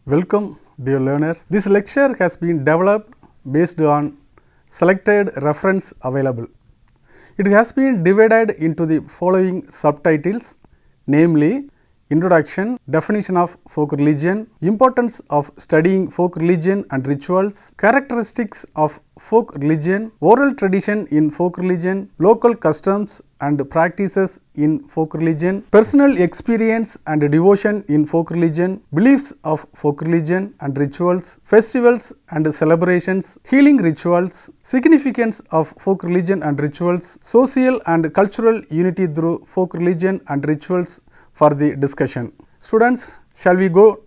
Welcome, dear learners. This lecture has been developed based on selected reference available. It has been divided into the following subtitles, namely Introduction, Definition of Folk Religion, Importance of Studying Folk Religion and Rituals, Characteristics of Folk Religion, Oral Tradition in Folk Religion, Local Customs and Practices in Folk Religion, Personal Experience and Devotion in Folk Religion, Beliefs of Folk Religion and Rituals, Festivals and Celebrations, Healing Rituals, Significance of Folk Religion and Rituals, Social and Cultural Unity through Folk Religion and Rituals for the discussion. Students, shall we go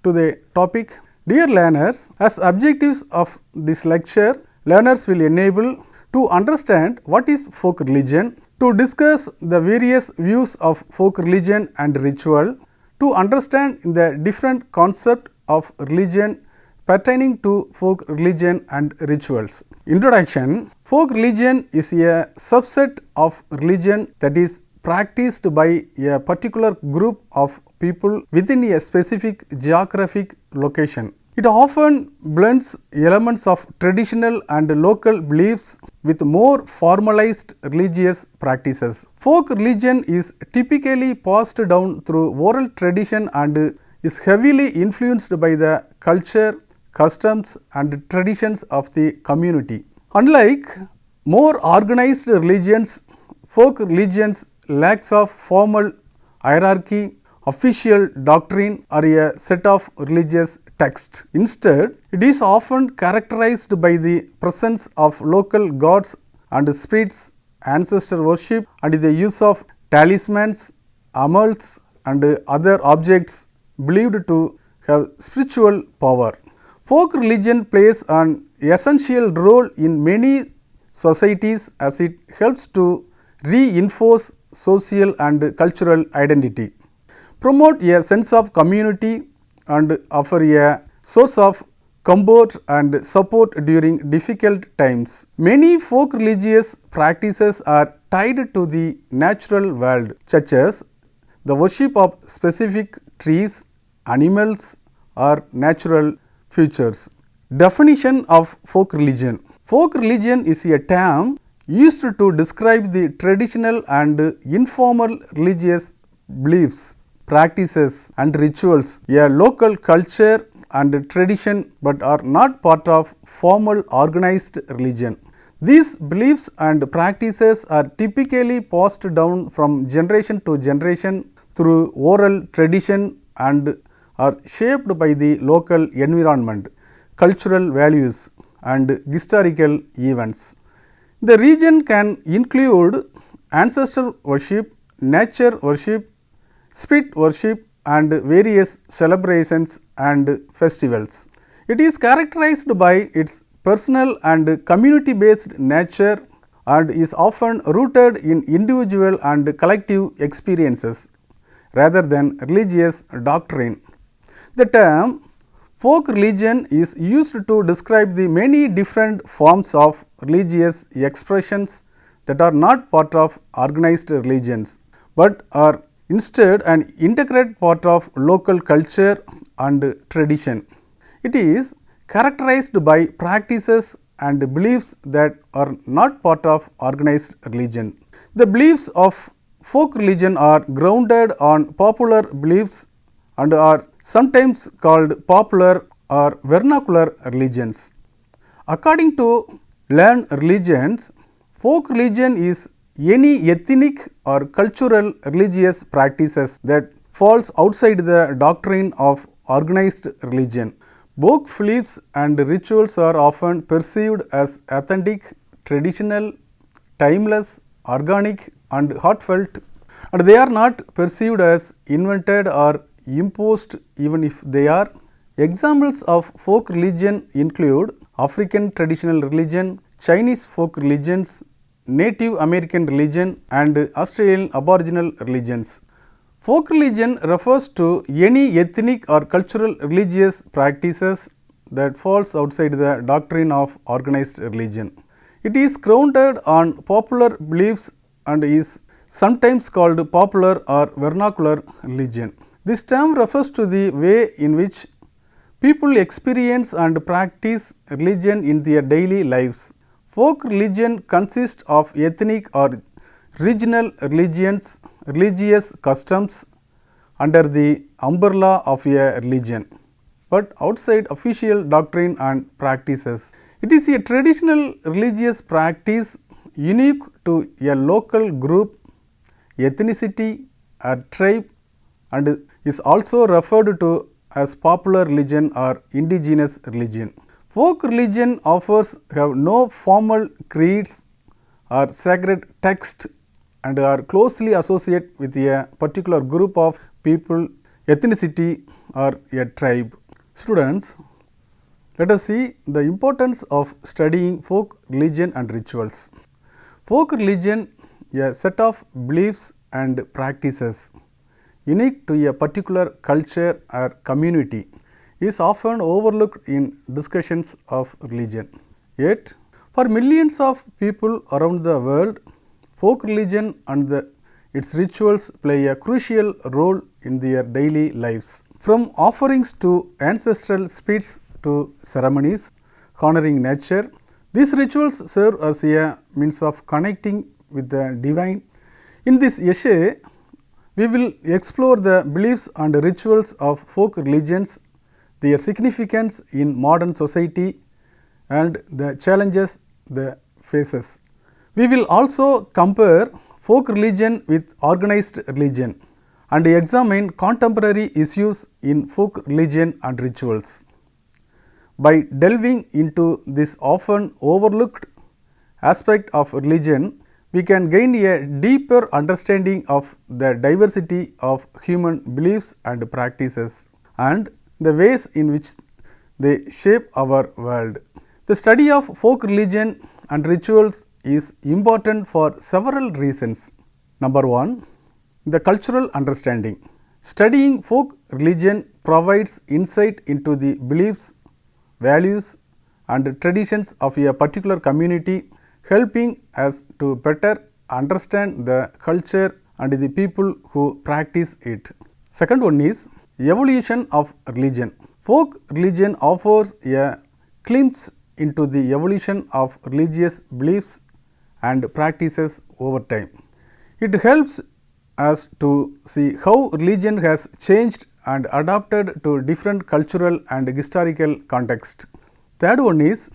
to the topic? Dear learners, as objectives of this lecture, learners will enable to understand what is folk religion, to discuss the various views of folk religion and ritual, to understand the different concept of religion pertaining to folk religion and rituals. Introduction. Folk religion is a subset of religion that is practiced by a particular group of people within a specific geographic location. It often blends elements of traditional and local beliefs with more formalized religious practices. Folk religion is typically passed down through oral tradition and is heavily influenced by the culture, customs and traditions of the community. Unlike more organized religions, folk religions lacks of formal hierarchy, official doctrine or a set of religious texts. Instead, it is often characterized by the presence of local gods and spirits, ancestor worship and the use of talismans, amulets and other objects believed to have spiritual power. Folk religion plays an essential role in many societies as it helps to reinforce social and cultural identity, promote a sense of community and offer a source of comfort and support during difficult times. Many folk religious practices are tied to the natural world, such as the worship of specific trees, animals or natural features. Definition of folk religion. Folk religion is a term used to describe the traditional and informal religious beliefs, practices and rituals, a local culture and tradition, but are not part of formal organized religion. These beliefs and practices are typically passed down from generation to generation through oral tradition and are shaped by the local environment, cultural values and historical events. The region can include ancestor worship, nature worship, spirit worship and various celebrations and festivals. It is characterized by its personal and community based nature and is often rooted in individual and collective experiences rather than religious doctrine. The term folk religion is used to describe the many different forms of religious expressions that are not part of organized religions, but are instead an integral part of local culture and tradition. It is characterized by practices and beliefs that are not part of organized religion. The beliefs of folk religion are grounded on popular beliefs and are sometimes called popular or vernacular religions. According to learned religions, folk religion is any ethnic or cultural religious practices that falls outside the doctrine of organized religion. Folk beliefs and rituals are often perceived as authentic, traditional, timeless, organic and heartfelt, and they are not perceived as invented or imposed even if they are. Examples of folk religion include African traditional religion, Chinese folk religions, Native American religion and Australian Aboriginal religions. Folk religion refers to any ethnic or cultural religious practices that falls outside the doctrine of organized religion. It is grounded on popular beliefs and is sometimes called popular or vernacular religion. This term refers to the way in which People experience and practice religion in their daily lives. Folk religion consists of ethnic or regional religious customs under the umbrella of a religion, but outside official doctrine and practices. It is a traditional religious practice unique to a local group, ethnicity or tribe, and is also referred to as popular religion or indigenous religion. Folk religion offers have no formal creeds or sacred text and are closely associated with a particular group of people, ethnicity or a tribe. Students, let us see the importance of studying folk religion and rituals. Folk religion, a set of beliefs and practices unique to a particular culture or community, is often overlooked in discussions of religion. Yet, for millions of people around the world, folk religion and its rituals play a crucial role in their daily lives. From offerings to ancestral spirits to ceremonies honoring nature, these rituals serve as a means of connecting with the divine. In this essay, we will explore the beliefs and rituals of folk religions, their significance in modern society and the challenges they faces. We will also compare folk religion with organized religion and examine contemporary issues in folk religion and rituals. By delving into this often overlooked aspect of religion, we can gain a deeper understanding of the diversity of human beliefs and practices and the ways in which they shape our world. The study of folk religion and rituals is important for several reasons. Number one, the cultural understanding. Studying folk religion provides insight into the beliefs, values and traditions of a particular community, helping us to better understand the culture and the people who practice it. Second one is evolution of religion. Folk religion offers a glimpse into the evolution of religious beliefs and practices over time. It helps us to see how religion has changed and adapted to different cultural and historical contexts. Third one is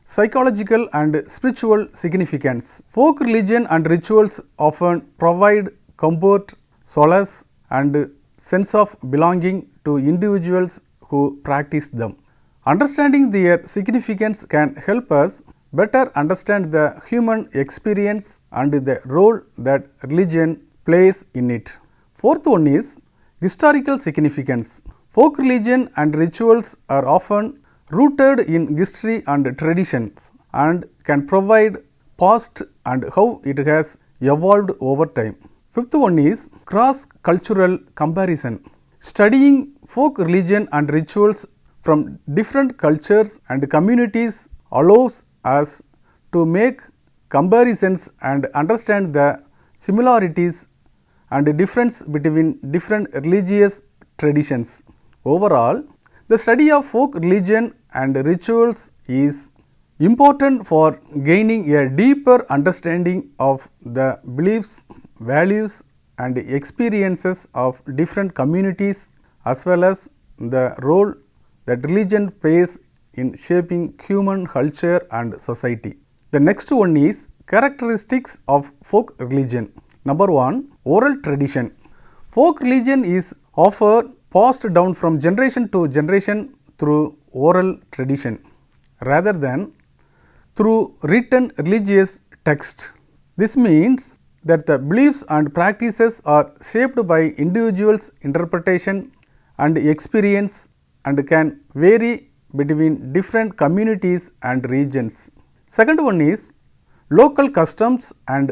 psychological and spiritual significance. Folk religion and rituals often provide comfort, solace and sense of belonging to individuals who practice them. Understanding their significance can help us better understand the human experience and the role that religion plays in it. Fourth one is historical significance. Folk religion and rituals are often rooted in history and traditions and can provide past and how it has evolved over time. Fifth one is cross-cultural comparison. Studying folk religion and rituals from different cultures and communities allows us to make comparisons and understand the similarities and difference between different religious traditions. Overall, the study of folk religion and rituals is important for gaining a deeper understanding of the beliefs, values and experiences of different communities as well as the role that religion plays in shaping human culture and society. The next one is characteristics of folk religion. Number one, oral tradition. Folk religion is often passed down from generation to generation through oral tradition rather than through written religious text. This means that the beliefs and practices are shaped by individuals' interpretation and experience and can vary between different communities and regions. Second one is local customs and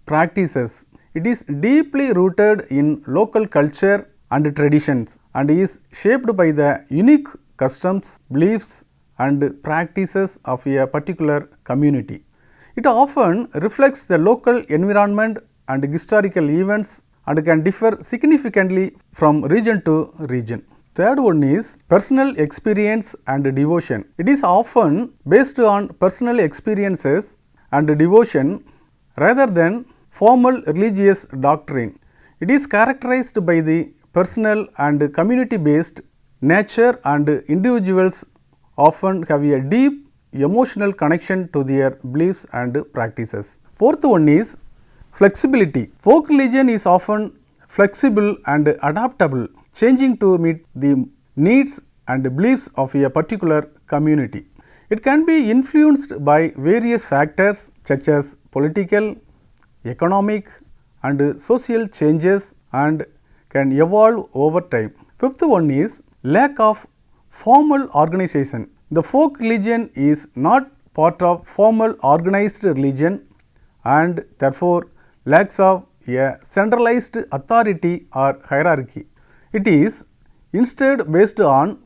practices. It is deeply rooted in local culture and traditions and is shaped by the unique customs, beliefs and practices of a particular community. It often reflects the local environment and historical events and can differ significantly from region to region. Third one is personal experience and devotion. It is often based on personal experiences and devotion rather than formal religious doctrine. It is characterized by the personal and community based nature, and individuals often have a deep emotional connection to their beliefs and practices. Fourth one is flexibility. Folk religion is often flexible and adaptable, changing to meet the needs and beliefs of a particular community. It can be influenced by various factors such as political, economic and social changes, and can evolve over time. Fifth one is lack of formal organization. The folk religion is not part of formal organized religion and therefore lacks of a centralized authority or hierarchy. It is instead based on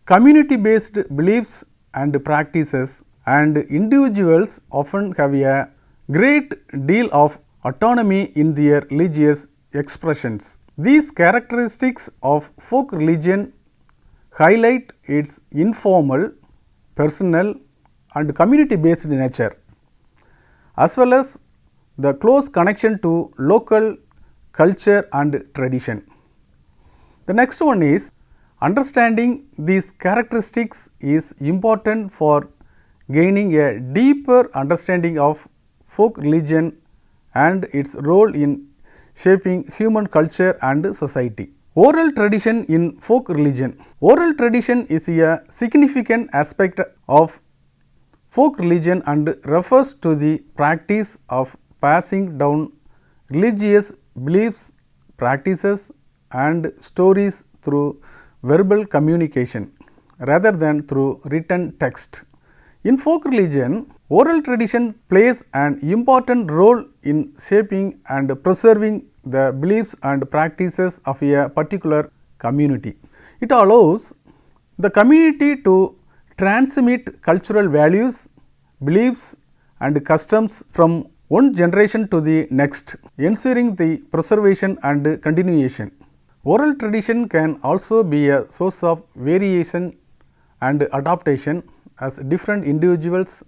community based beliefs and practices, and individuals often have a great deal of autonomy in their religious expressions. These characteristics of folk religion highlight its informal, personal and community based nature, as well as the close connection to local culture and tradition. The next one is understanding these characteristics is important for gaining a deeper understanding of folk religion and its role in shaping human culture and society. Oral tradition in folk religion. Oral tradition is a significant aspect of folk religion and refers to the practice of passing down religious beliefs, practices and stories through verbal communication rather than through written text. In folk religion, oral tradition plays an important role in shaping and preserving the beliefs and practices of a particular community. It allows the community to transmit cultural values, beliefs and customs from one generation to the next, ensuring the preservation and continuation. Oral tradition can also be a source of variation and adaptation, as different individuals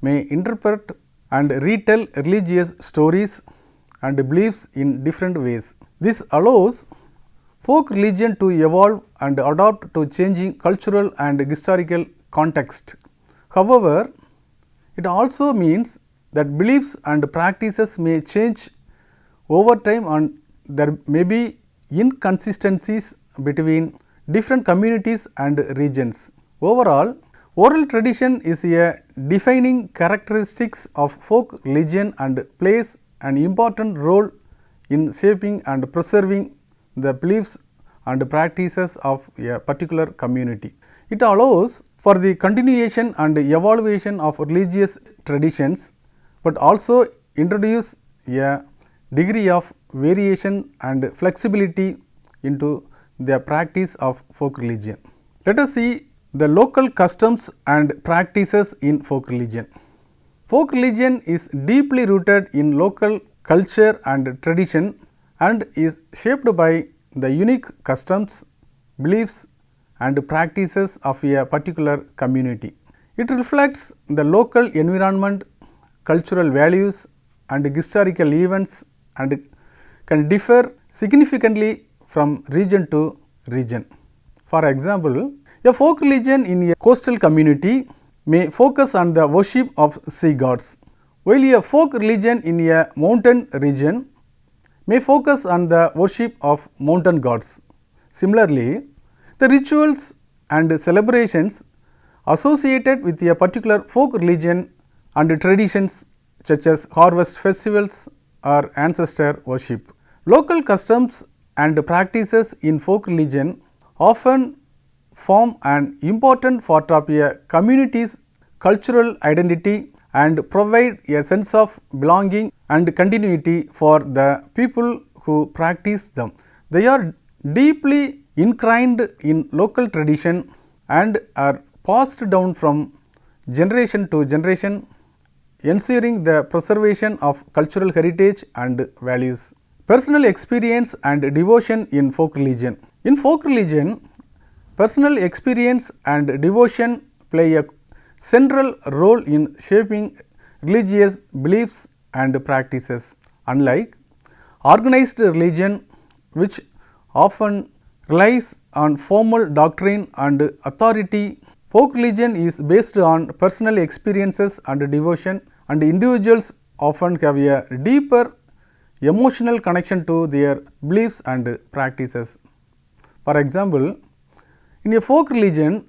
may interpret and retell religious stories and beliefs in different ways. This allows folk religion to evolve and adapt to changing cultural and historical context. However, it also means that beliefs and practices may change over time and there may be inconsistencies between different communities and regions. Overall, oral tradition is a defining characteristics of folk religion and plays an important role in shaping and preserving the beliefs and practices of a particular community. It allows for the continuation and evaluation of religious traditions, but also introduce a degree of variation and flexibility into the practice of folk religion. Let us see the local customs and practices in folk religion. Folk religion is deeply rooted in local culture and tradition and is shaped by the unique customs, beliefs and practices of a particular community. It reflects the local environment, cultural values and historical events and can differ significantly from region to region. For example, a folk religion in a coastal community may focus on the worship of sea gods, while a folk religion in a mountain region may focus on the worship of mountain gods. Similarly, the rituals and celebrations associated with a particular folk religion and traditions such as harvest festivals or ancestor worship. Local customs and practices in folk religion often form an important part of a community's cultural identity and provide a sense of belonging and continuity for the people who practice them. They are deeply ingrained in local tradition and are passed down from generation to generation, ensuring the preservation of cultural heritage and values. Personal experience and devotion in folk religion. In folk religion, Personal experience and devotion play a central role in shaping religious beliefs and practices. Unlike organized religion, which often relies on formal doctrine and authority, folk religion is based on personal experiences and devotion, and individuals often have a deeper emotional connection to their beliefs and practices. For example, in a folk religion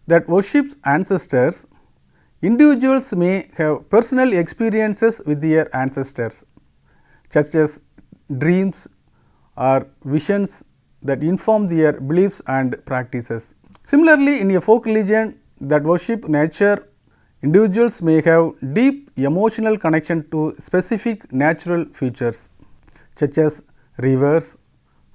that worships ancestors, individuals may have personal experiences with their ancestors, such as dreams or visions that inform their beliefs and practices. Similarly, in a folk religion that worship nature, individuals may have deep emotional connection to specific natural features, such as rivers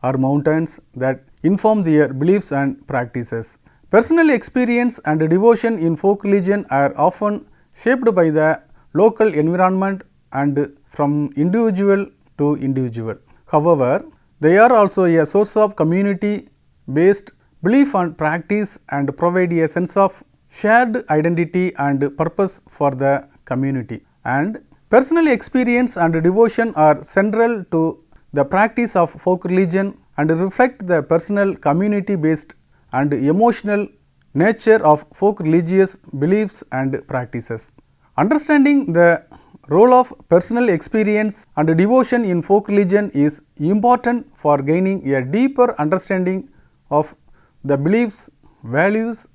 or mountains that inform their beliefs and practices. Personal experience and devotion in folk religion are often shaped by the local environment and from individual to individual. However, they are also a source of community based belief and practice and provide a sense of shared identity and purpose for the community. And personal experience and devotion are central to the practice of folk religion and reflect the personal community based and emotional nature of folk religious beliefs and practices. Understanding the role of personal experience and devotion in folk religion is important for gaining a deeper understanding of the beliefs, values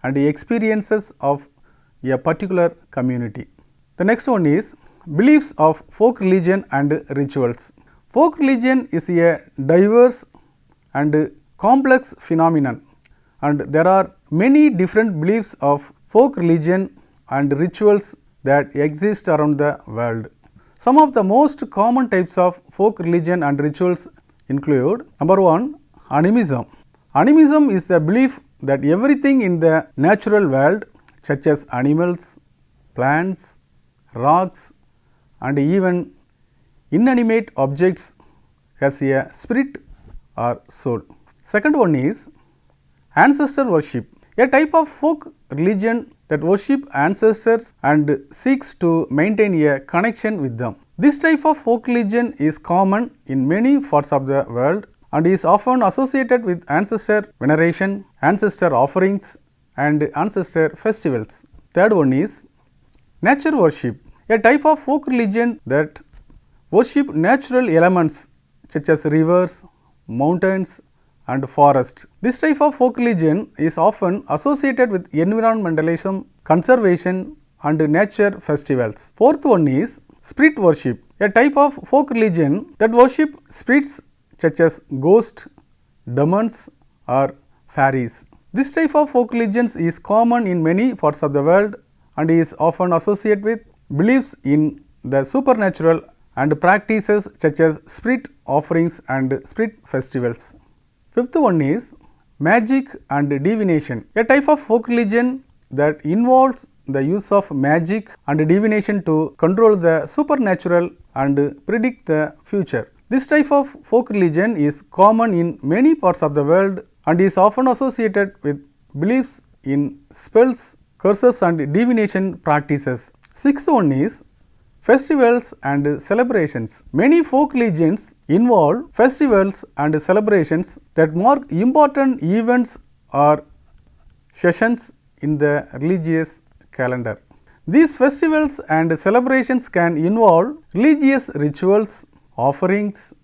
and experiences of a particular community. The next one is beliefs of folk religion and rituals. Folk religion is a diverse and complex phenomenon, and there are many different beliefs of folk religion and rituals that exist around the world. Some of the most common types of folk religion and rituals include: number 1, animism. Animism is the belief that everything in the natural world, such as animals, plants, rocks and even inanimate objects, has a spirit or soul. Second one is ancestor worship, a type of folk religion that worship ancestors and seeks to maintain a connection with them. This type of folk religion is common in many parts of the world and is often associated with ancestor veneration, ancestor offerings and ancestor festivals. Third one is nature worship, a type of folk religion that worship natural elements such as rivers, mountains and forest. This type of folk religion is often associated with environmentalism, conservation and nature festivals. Fourth one is spirit worship, a type of folk religion that worship spirits such as ghosts, demons or fairies. This type of folk religions is common in many parts of the world and is often associated with beliefs in the supernatural and practices such as spirit offerings and spirit festivals. Fifth one is magic and divination, a type of folk religion that involves the use of magic and divination to control the supernatural and predict the future. This type of folk religion is common in many parts of the world and is often associated with beliefs in spells, curses and divination practices. Sixth one is festivals and celebrations. Many folk religions involve festivals and celebrations that mark important events or sessions in the religious calendar. These festivals and celebrations can involve religious rituals, offerings,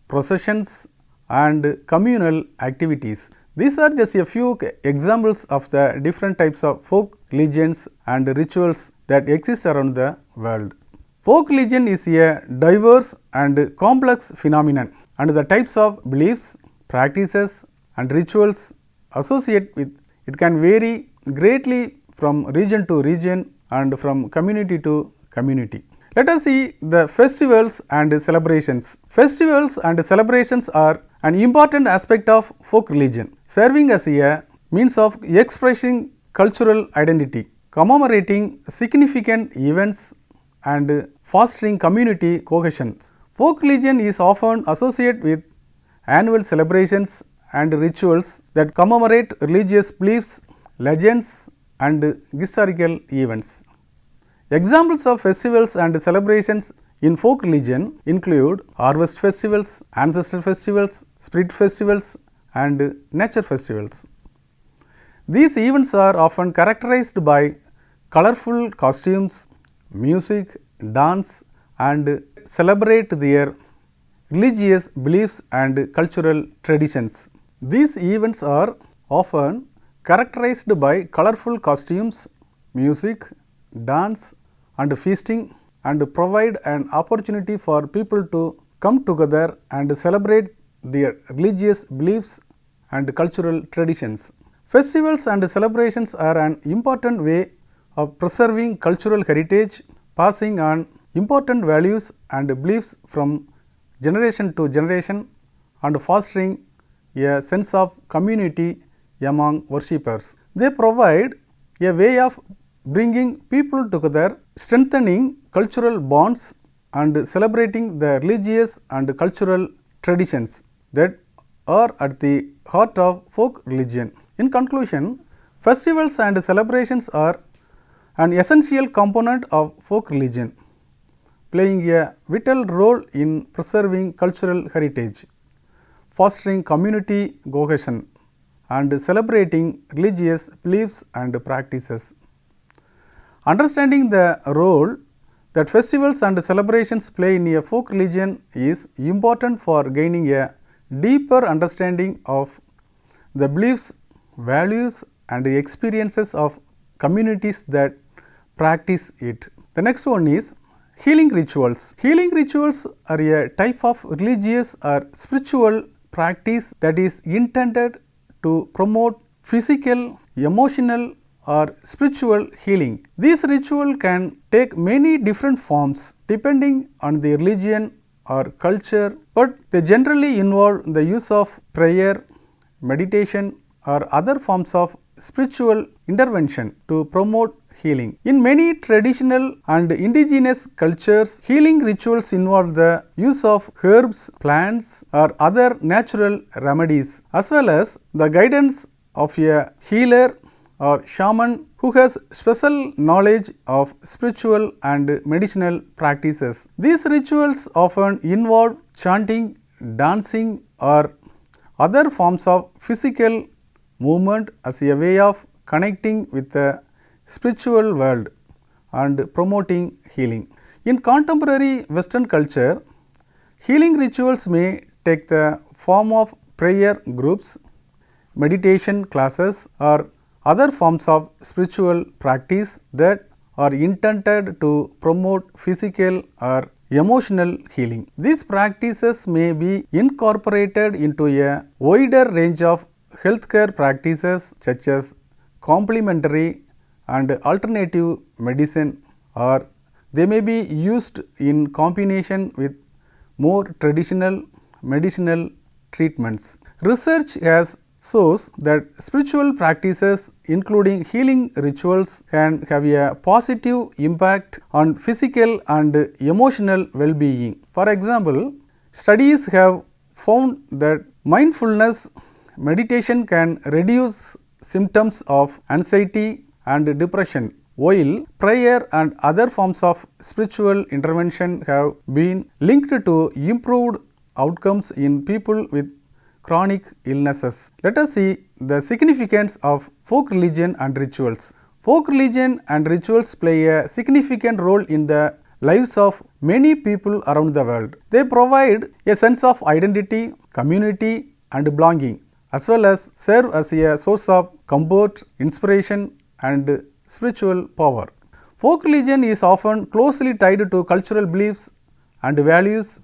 processions and communal activities. These are just a few examples of the different types of folk religions and rituals that exist around the world. Folk religion is a diverse and complex phenomenon, and the types of beliefs, practices and rituals associated with it can vary greatly from region to region and from community to community. Let us see the festivals and celebrations. Festivals and celebrations are an important aspect of folk religion, serving as a means of expressing cultural identity, commemorating significant events and fostering community cohesion. Folk religion is often associated with annual celebrations and rituals that commemorate religious beliefs, legends, and historical events. Examples of festivals and celebrations in folk religion include harvest festivals, ancestor festivals, spirit festivals, and nature festivals. These events are often characterized by colorful costumes, music, dance, and celebrate their religious beliefs and cultural traditions. These events are often characterized by colorful costumes, music, dance, and feasting, and provide an opportunity for people to come together and celebrate their religious beliefs and cultural traditions. Festivals and celebrations are an important way of preserving cultural heritage, passing on important values and beliefs from generation to generation, and fostering a sense of community among worshippers. They provide a way of bringing people together, strengthening cultural bonds, and celebrating the religious and cultural traditions that are at the heart of folk religion. In conclusion, festivals and celebrations are an essential component of folk religion, playing a vital role in preserving cultural heritage, fostering community cohesion, and celebrating religious beliefs and practices. Understanding the role that festivals and celebrations play in a folk religion is important for gaining a deeper understanding of the beliefs, values, and experiences of communities that practice it. The next one is healing rituals. Healing rituals are a type of religious or spiritual practice that is intended to promote physical, emotional, or spiritual healing. This ritual can take many different forms depending on the religion or culture, but they generally involve the use of prayer, meditation, or other forms of spiritual intervention to promote healing. In many traditional and indigenous cultures, healing rituals involve the use of herbs, plants, or other natural remedies, as well as the guidance of a healer or shaman who has special knowledge of spiritual and medicinal practices. These rituals often involve chanting, dancing, or other forms of physical movement as a way of connecting with the spiritual world and promoting healing. In contemporary Western culture, healing rituals may take the form of prayer groups, meditation classes, or other forms of spiritual practice that are intended to promote physical or emotional healing. These practices may be incorporated into a wider range of healthcare practices such as complementary and alternative medicine, or they may be used in combination with more traditional medicinal treatments. Research has shows that spiritual practices including healing rituals can have a positive impact on physical and emotional well-being. For example, studies have found that mindfulness meditation can reduce symptoms of anxiety and depression, while prayer and other forms of spiritual intervention have been linked to improved outcomes in people with chronic illnesses. Let us see the significance of folk religion and rituals. Folk religion and rituals play a significant role in the lives of many people around the world. They provide a sense of identity, community, and belonging, as well as serve as a source of comfort, inspiration, and spiritual power. Folk religion is often closely tied to cultural beliefs and values,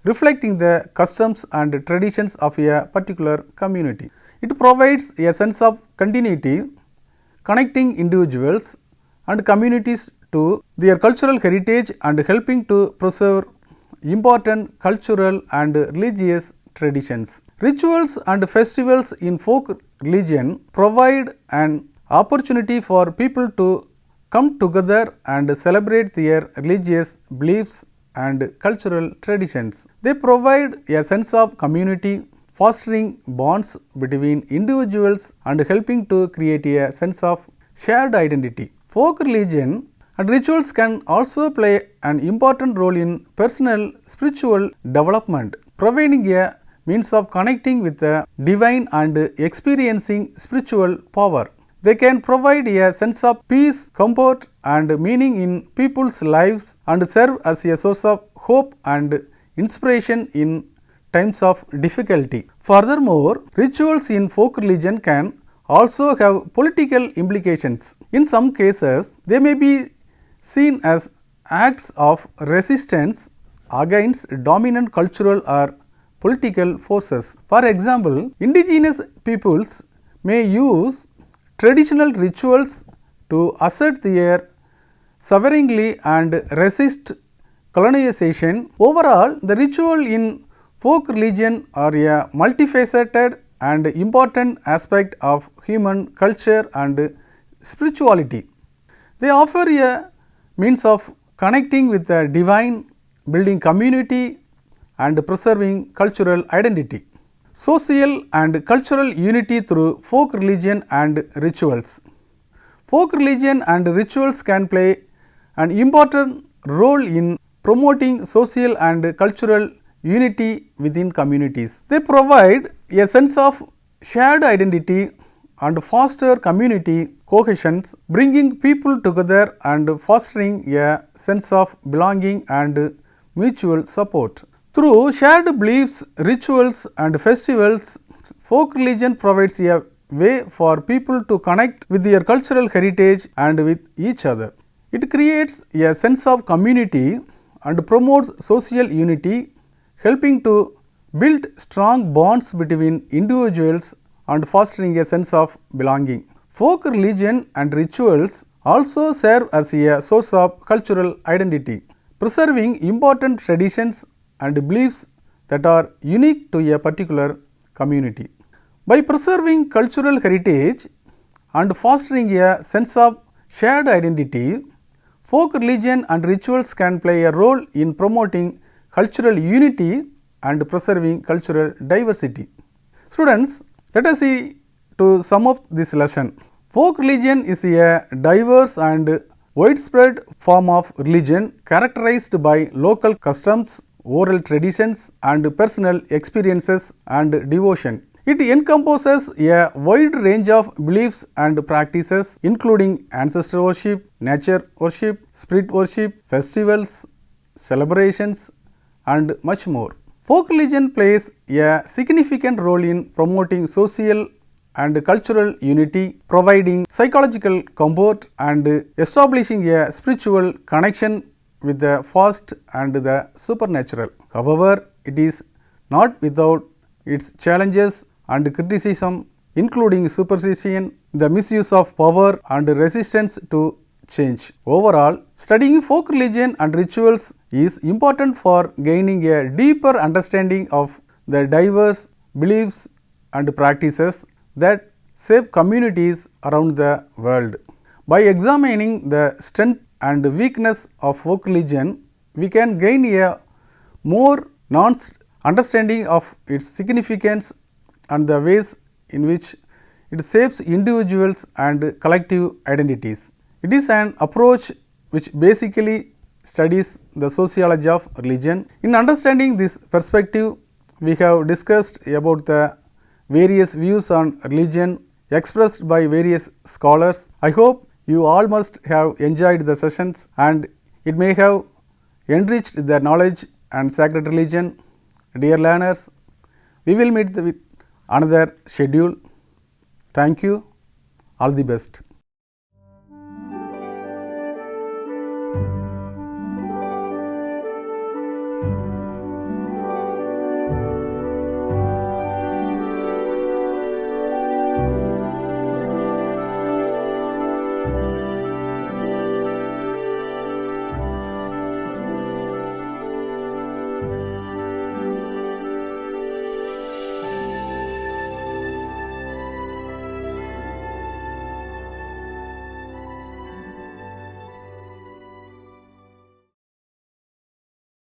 reflecting the customs and traditions of a particular community. It provides a sense of continuity, connecting individuals and communities to their cultural heritage and helping to preserve important cultural and religious traditions. Rituals and festivals in folk religion provide an opportunity for people to come together and celebrate their religious beliefs and cultural traditions. They provide a sense of community, fostering bonds between individuals and helping to create a sense of shared identity. Folk religion and rituals can also play an important role in personal spiritual development, providing a means of connecting with the divine and experiencing spiritual power. They can provide a sense of peace, comfort and meaning in people's lives and serve as a source of hope and inspiration in times of difficulty. Furthermore, rituals in folk religion can also have political implications. In some cases, they may be seen as acts of resistance against dominant cultural or political forces. For example, indigenous peoples may use traditional rituals to assert their sovereignty and resist colonization. Overall, the ritual in folk religion are a multifaceted and important aspect of human culture and spirituality. They offer a means of connecting with the divine, building community and preserving cultural identity. Social and cultural unity through folk religion and rituals. Folk religion and rituals can play an important role in promoting social and cultural unity within communities. They provide a sense of shared identity and foster community cohesion, bringing people together and fostering a sense of belonging and mutual support. Through shared beliefs, rituals and festivals, folk religion provides a way for people to connect with their cultural heritage and with each other. It creates a sense of community and promotes social unity, helping to build strong bonds between individuals and fostering a sense of belonging. Folk religion and rituals also serve as a source of cultural identity, preserving important traditions and beliefs that are unique to a particular community. By preserving cultural heritage and fostering a sense of shared identity, folk religion and rituals can play a role in promoting cultural unity and preserving cultural diversity. Students, let us see to sum up this lesson. Folk religion is a diverse and widespread form of religion characterized by local customs, oral traditions and personal experiences and devotion. It encompasses a wide range of beliefs and practices including ancestor worship, nature worship, spirit worship, festivals, celebrations and much more. Folk religion plays a significant role in promoting social and cultural unity, providing psychological comfort and establishing a spiritual connection with the past and the supernatural. However, it is not without its challenges and criticism, including superstition, the misuse of power and resistance to change. Overall, studying folk religion and rituals is important for gaining a deeper understanding of the diverse beliefs and practices that shape communities around the world. By examining the strength and weakness of folk religion, we can gain a more nuanced understanding of its significance and the ways in which it shapes individuals and collective identities. It is an approach which basically studies the sociology of religion. In understanding this perspective, we have discussed about the various views on religion expressed by various scholars. I hope you all must have enjoyed the sessions and it may have enriched their knowledge and sacred religion. Dear learners, we will meet with another schedule. Thank you. All the best.